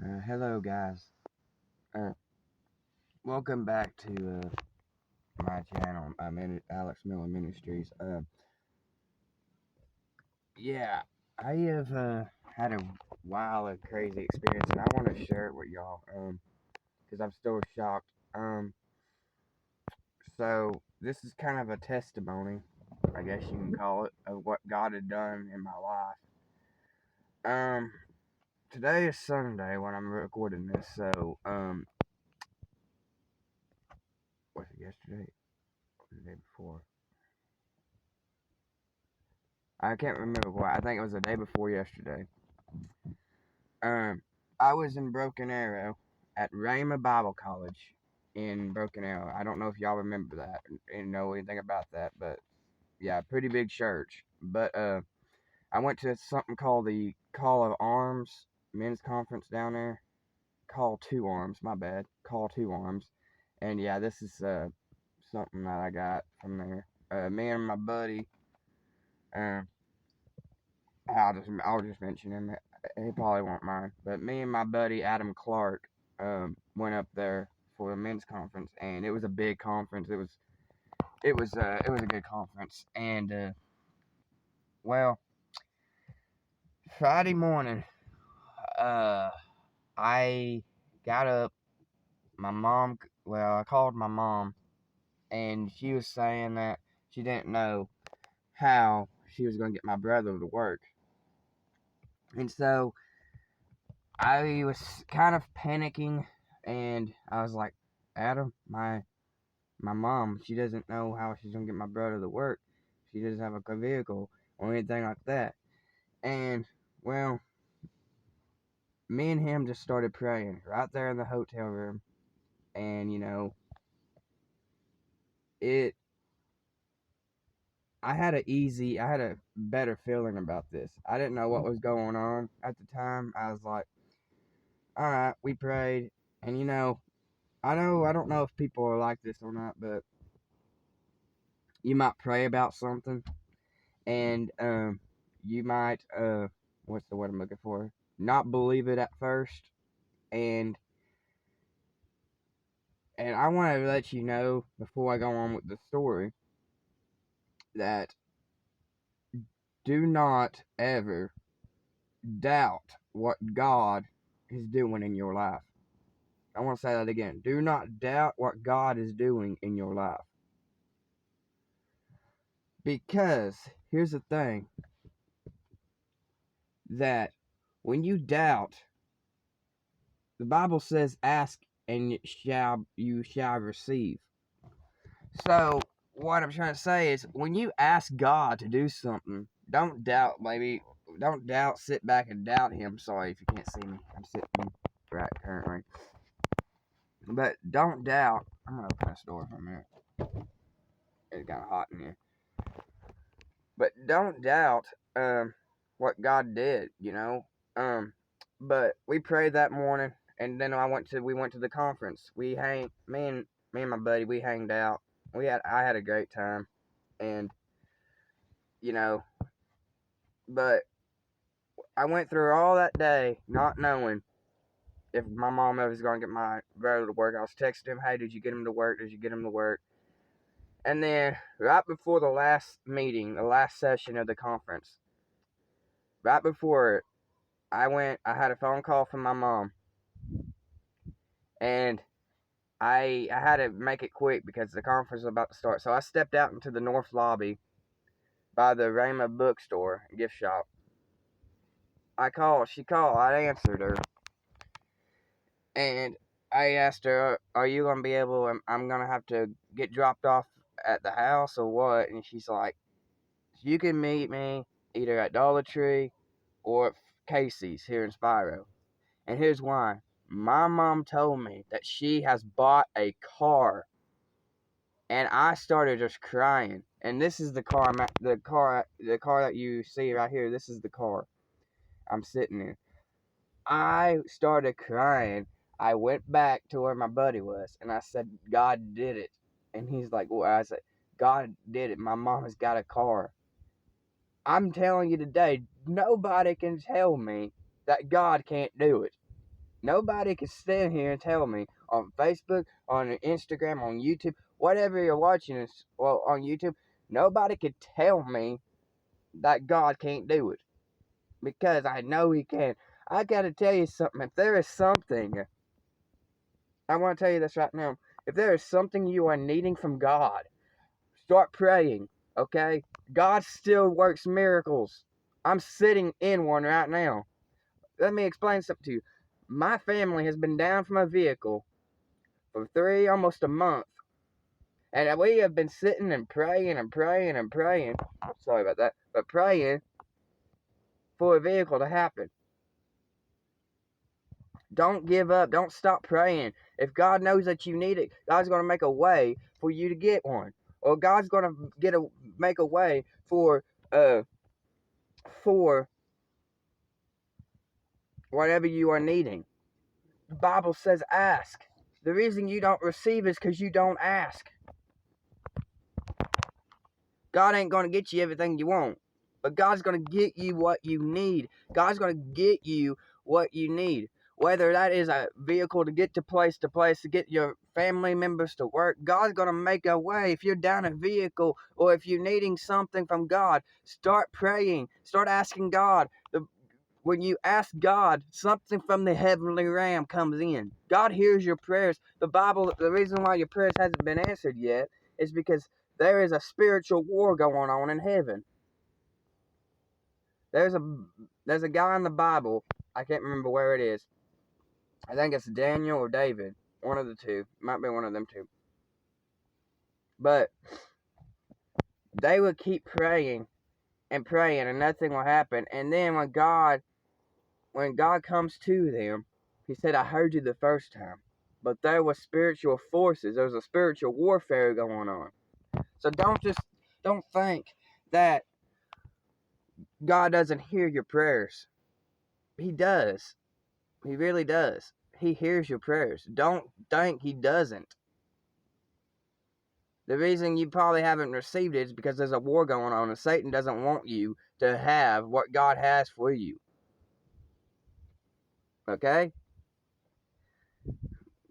Hello, guys. Uh, Welcome back to my channel, Alex Miller Ministries. Yeah, I have had a wild and crazy experience, and I want to share it with y'all. Because I'm still shocked. So this is kind of a testimony, I guess you can call it, of what God had done in my life. Today is Sunday when I'm recording this, so was it yesterday or the day before? I can't remember what. I think it was the day before yesterday. Um, I was in Broken Arrow at Rhema Bible College in Broken Arrow. I don't know if y'all remember that and know anything about that, but yeah, pretty big church. But I went to something called the Call of Arms men's conference down there. Call to Arms, my bad. Call to Arms, and yeah, this is something that I got from there. Me and my buddy. Um, I'll just mention him. He probably won't mind. But me and my buddy Adam Clark went up there for a men's conference, and it was a big conference. It was a good conference, and well, Friday morning, uh, I got up. I called my mom, and she was saying that she didn't know how she was going to get my brother to work, and so I was kind of panicking, and I was like, Adam, my mom, she doesn't know how she's gonna get my brother to work. She doesn't have a vehicle or anything like that. And well, me and him just started praying right there in the hotel room, and it. I had a better feeling about this. I didn't know what was going on at the time. I was like, all right, we prayed, and I don't know if people are like this or not, but you might pray about something, and you might what's the word I'm looking for? Not believe it at first, and I want to let you know before I go on with the story that do not ever doubt what God is doing in your life. I want to say that again. Do not doubt what God is doing in your life. Because here's the thing, that when you doubt, the Bible says, ask and you shall receive. So what I'm trying to say is, when you ask God to do something, don't doubt. Maybe don't doubt. Sit back and doubt Him. Sorry if you can't see me. I'm sitting right currently. But don't doubt. I'm gonna open this door for a minute. It's kind of hot in here. But don't doubt what God did. But we prayed that morning, and then we went to the conference. Me and my buddy, we hanged out. I had a great time, and you know, but I went through all that day not knowing if my mom was going to get my brother to work. I was texting him, hey, did you get him to work? Did you get him to work? And then right before the last meeting, the last session of the conference, right before it, I had a phone call from my mom, and I had to make it quick because the conference was about to start. So I stepped out into the north lobby by the Rhema bookstore gift shop. She called, I answered her, and I asked her, are you going to be able, I'm going to have to get dropped off at the house or what? And she's like, you can meet me either at Dollar Tree or at Casey's here in Spiro. And here's why. My mom told me that she has bought a car, and I started just crying. And this is the car, the car that you see right here. This is the car I'm sitting in. I started crying. I went back to where my buddy was, and I said, God did it. And he's like, well, I said, God did it. My mom has got a car. I'm telling you today, nobody can tell me that God can't do it. Nobody can stand here and tell me on Facebook, on Instagram, on YouTube, whatever you're watching is well on YouTube. Nobody could tell me that God can't do it because I know He can. I gotta tell you something. If there is something, I want to tell you this right now. If there is something you are needing from God, start praying. Okay, God still works miracles. I'm sitting in one right now. Let me explain something to you. My family has been down from a vehicle for almost a month. And we have been sitting and praying and praying and praying. Sorry about that. But praying for a vehicle to happen. Don't give up. Don't stop praying. If God knows that you need it, God's going to make a way for you to get one. Or God's going to make a way for whatever you are needing. The Bible says ask. The reason you don't receive is because you don't ask. God ain't going to get you everything you want, but God's going to get you what you need. God's going to get you what you need. Whether that is a vehicle to get to place, to get your family members to work, God's going to make a way. If you're down a vehicle or if you're needing something from God, start praying. Start asking God. When you ask God, something from the heavenly realm comes in. God hears your prayers. The reason why your prayers hasn't been answered yet is because there is a spiritual war going on in heaven. There's a guy in the Bible, I can't remember where it is. I think it's Daniel or David, one of the two. Might be one of them two. But they would keep praying and praying and nothing will happen. And then when God comes to them, He said, I heard you the first time. But there was spiritual forces. There was a spiritual warfare going on. So don't think that God doesn't hear your prayers. He does. He really does. He hears your prayers. Don't think He doesn't. The reason you probably haven't received it is because there's a war going on and Satan doesn't want you to have what God has for you. Okay?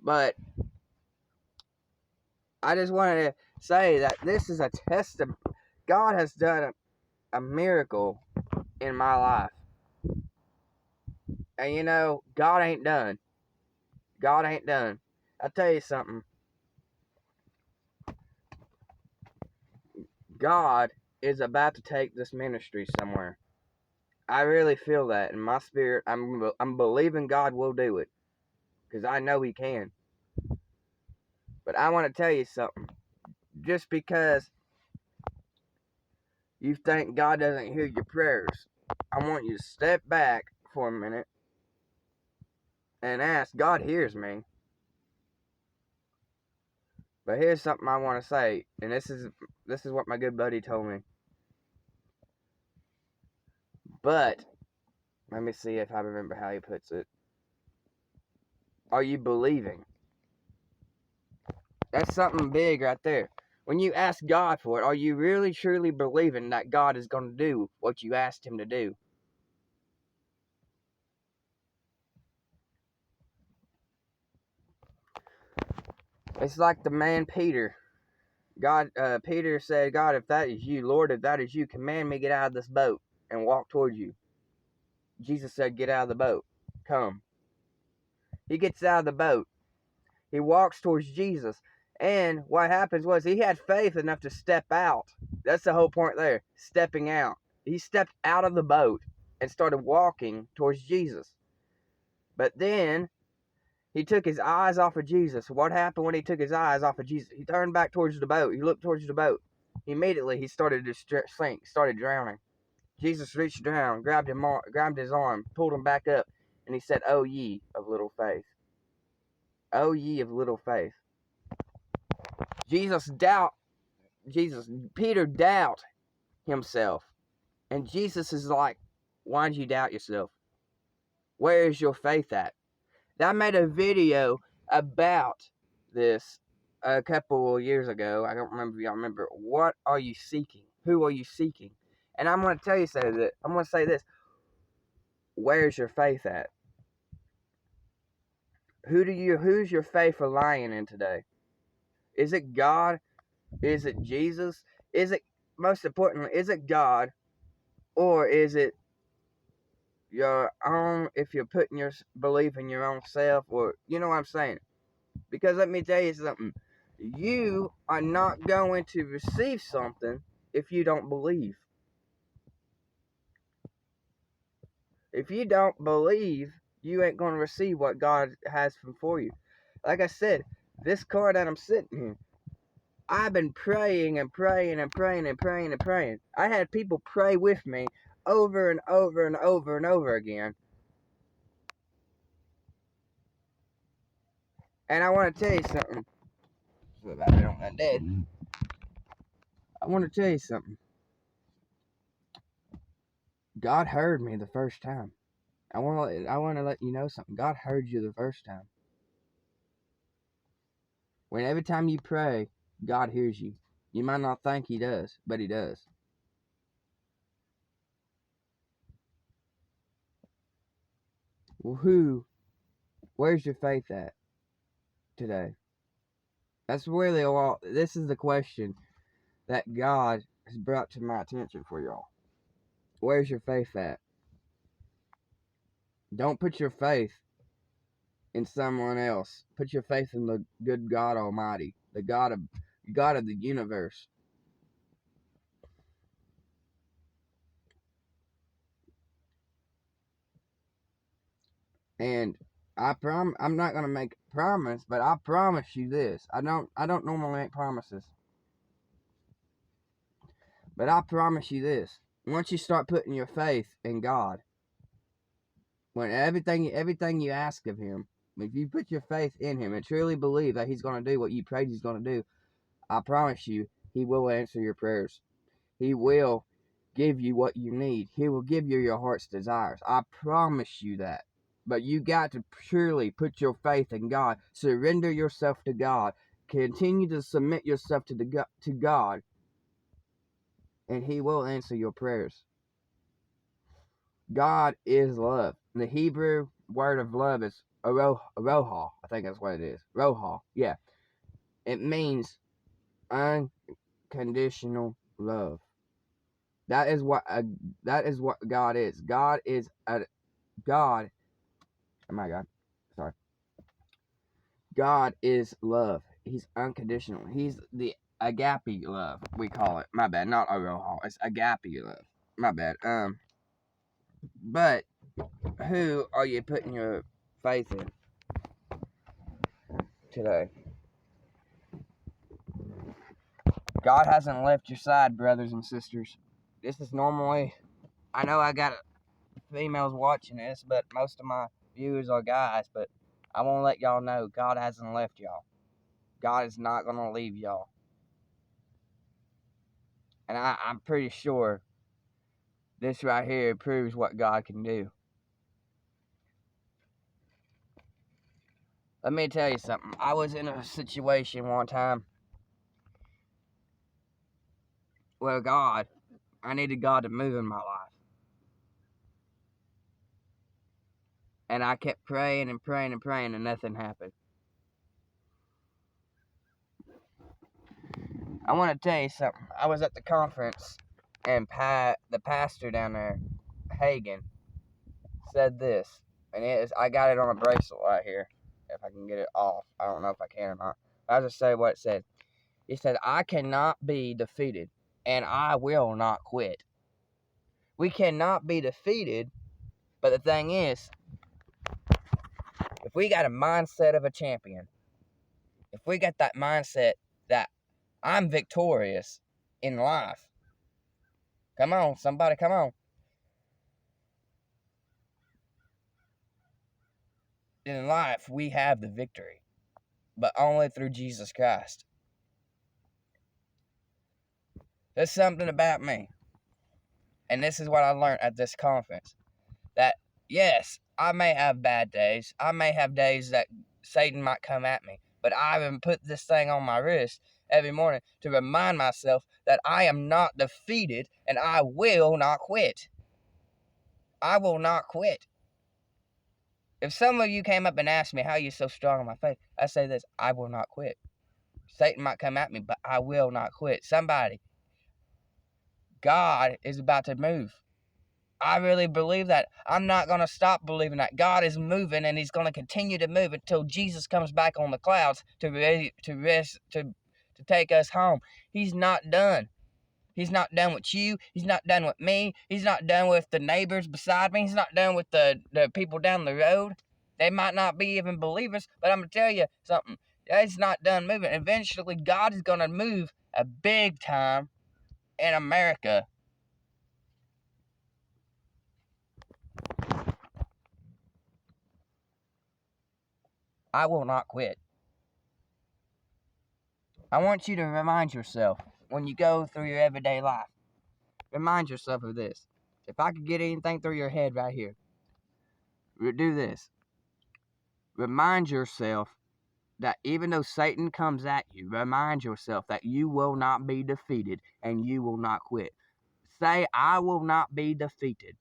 But I just wanted to say that this is a testament. God has done a miracle in my life. And you know, God ain't done. God ain't done. I'll tell you something. God is about to take this ministry somewhere. I really feel that in my spirit. I'm believing God will do it because I know He can. But I want to tell you something. Just because you think God doesn't hear your prayers, I want you to step back for a minute and ask, God hears me. But here's something I want to say, and this is what my good buddy told me. But let me see if I remember how he puts it. Are you believing? That's something big right there. When you ask God for it, are you really truly believing that God is going to do what you asked Him to do? It's like the man Peter. Peter said, God, if that is you, Lord, if that is you, command me get out of this boat and walk towards you. Jesus said, get out of the boat. Come. He gets out of the boat. He walks towards Jesus. And what happens was he had faith enough to step out. That's the whole point there. Stepping out. He stepped out of the boat and started walking towards Jesus. But then he took his eyes off of Jesus. What happened when he took his eyes off of Jesus? He turned back towards the boat. He looked towards the boat. Immediately he started to sink, started drowning. Jesus reached down, grabbed his arm, pulled him back up, and he said, "O ye of little faith. O ye of little faith." Peter doubt himself. And Jesus is like, why did you doubt yourself? Where is your faith at? I made a video about this a couple of years ago. I don't remember if y'all remember. What are you seeking? Who are you seeking? And I'm going to tell you I'm going to say this. Where's your faith at? who's your faith relying in today? Is it God? Is it Jesus? Is it, most importantly, is it God, or is it your own, if you're putting your belief in your own self, or you know what I'm saying? Because let me tell you something, you are not going to receive something if you don't believe. If you don't believe, you ain't going to receive what God has for you. Like I said, this car that I'm sitting in, I've been praying and praying and praying and praying and praying. I had people pray with me over and over and over and over again. And I want to tell you something. I'm dead. I want to tell you something. God heard me the first time. I want to let you know something. God heard you the first time. When every time you pray, God hears you. You might not think He does, but He does. Well, where's your faith at today? That's really all. This is the question that God has brought to my attention for y'all. Where's your faith at? Don't put your faith in someone else. Put your faith in the good God Almighty, the God of the universe. And I'm not gonna make a promise, but I promise you this. I don't normally make promises. But I promise you this. Once you start putting your faith in God, when everything you ask of Him, if you put your faith in Him and truly believe that He's gonna do what you prayed He's gonna do, I promise you, He will answer your prayers. He will give you what you need. He will give you your heart's desires. I promise you that. But you got to truly put your faith in God. Surrender yourself to God. Continue to submit yourself to God. And He will answer your prayers. God is love. The Hebrew word of love is roha. I think that's what it is. Roha. Yeah. It means unconditional love. That is what God is. God is a God. Oh my God. Sorry. God is love. He's unconditional. He's the agape love, we call it. My bad. Not aroha. It's agape love. My bad. But who are you putting your faith in today? God hasn't left your side, brothers and sisters. This is normally, I know I got females watching this, but most of my viewers are guys, but I want to let y'all know God hasn't left y'all. God is not going to leave y'all. And I'm pretty sure this right here proves what God can do. Let me tell you something. I was in a situation one time where I needed God to move in my life. And I kept praying and praying and praying and nothing happened. I want to tell you something. I was at the conference and the pastor down there, Hagen, said this. And I got it on a bracelet right here. If I can get it off. I don't know if I can or not. I'll just say what it said. He said, I cannot be defeated, and I will not quit. We cannot be defeated, but the thing is, if we got a mindset of a champion, if we got that mindset that I'm victorious in life, come on, somebody, come on. In life, we have the victory, but only through Jesus Christ. There's something about me, and this is what I learned at this conference, that yes, I may have bad days. I may have days that Satan might come at me, but I even put this thing on my wrist every morning to remind myself that I am not defeated and I will not quit. I will not quit. If some of you came up and asked me how you're so strong in my faith, I say this: I will not quit. Satan might come at me, but I will not quit. Somebody, God is about to move. I really believe that. I'm not going to stop believing that. God is moving, and He's going to continue to move until Jesus comes back on the clouds to take us home. He's not done. He's not done with you. He's not done with me. He's not done with the neighbors beside me. He's not done with the people down the road. They might not be even believers, but I'm going to tell you something. He's not done moving. Eventually, God is going to move a big time in America. I will not quit. I want you to remind yourself when you go through your everyday life. Remind yourself of this. If I could get anything through your head right here, do this. Remind yourself that even though Satan comes at you, remind yourself that you will not be defeated and you will not quit. Say, I will not be defeated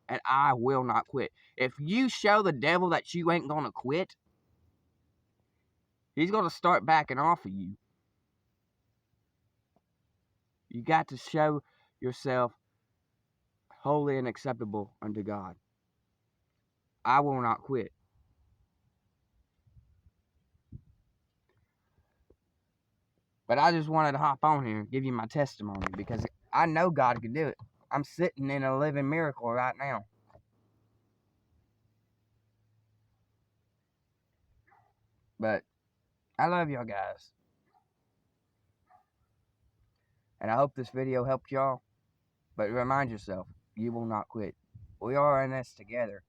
and I will not quit. If you show the devil that you ain't going to quit, he's going to start backing off of you. You got to show yourself holy and acceptable unto God. I will not quit. But I just wanted to hop on here and give you my testimony because I know God can do it. I'm sitting in a living miracle right now. But I love y'all guys. And I hope this video helped y'all. But remind yourself, you will not quit. We are in this together.